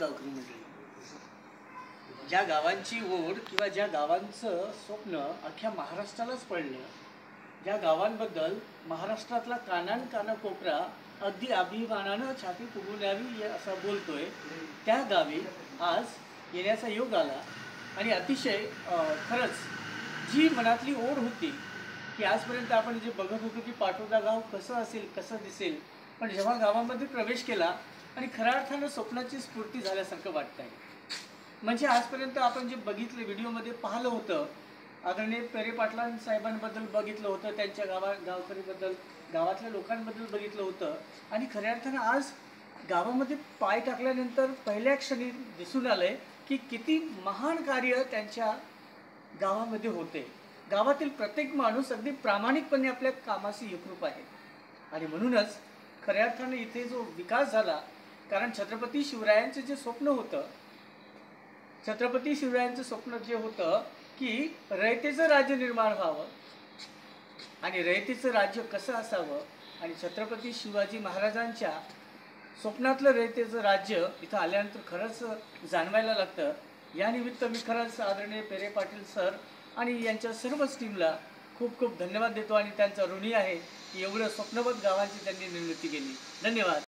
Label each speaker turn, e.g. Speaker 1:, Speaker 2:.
Speaker 1: गावकरी मंडळी, ज्या गावांची ओढ किंवा ज्या गावांचं स्वप्न अख्ख्या महाराष्ट्रालाच पडलं, ज्या गावांबद्दल महाराष्ट्रातला कानाकोपरा अगदी अभिमानानं छाती फुगून यावी असं बोलतोय, त्या गावी आज येण्याचा योग आला. आणि अतिशय खरंच जी मनातली ओढ होती की आजपर्यंत आपण जे बघत होतो की पाटोदा गाव कसं असेल, कसं दिसेल, पण जेव्हा गावामध्ये प्रवेश केला आणि खऱ्या अर्थानं स्वप्नाची स्फूर्ती झाल्यासारखं वाटत आहे. म्हणजे आजपर्यंत आपण जे बघितलं, व्हिडिओमध्ये पाहिलं होतं, आदरणीय पेरे पाटलां साहेबांबद्दल बघितलं होतं, त्यांच्या गावकरीबद्दल, गावातल्या लोकांबद्दल बघितलं होतं, आणि खऱ्या अर्थानं आज गावामध्ये पाय टाकल्यानंतर पहिल्या क्षणी दिसून आलंय की किती महान कार्य त्यांच्या गावामध्ये होते. गावातील प्रत्येक माणूस अगदी प्रामाणिकपणे आपल्या कामाशी एकरूप आहे. आणि म्हणूनच खऱ्या अर्थानं इथे जो विकास झाला, कारण छत्रपती शिवरायांचं जे स्वप्न होतं, छत्रपती शिवरायांचं स्वप्न जे होतं की रयतेचं राज्य निर्माण व्हावं आणि रयतेचं राज्य कसं असावं, आणि छत्रपती शिवाजी महाराजांच्या स्वप्नातलं रयतेचं राज्य इथं आल्यानंतर खरंच जाणवायला लागतं. यानिमित्त मी खरंच आदरणीय पेरे पाटील सर आणि यांच्या सर्वच टीमला खूप खूप धन्यवाद देतो आणि त्यांचा ऋणी आहे की एवढं स्वप्नवत गावांची त्यांनी निर्मिती केली. धन्यवाद.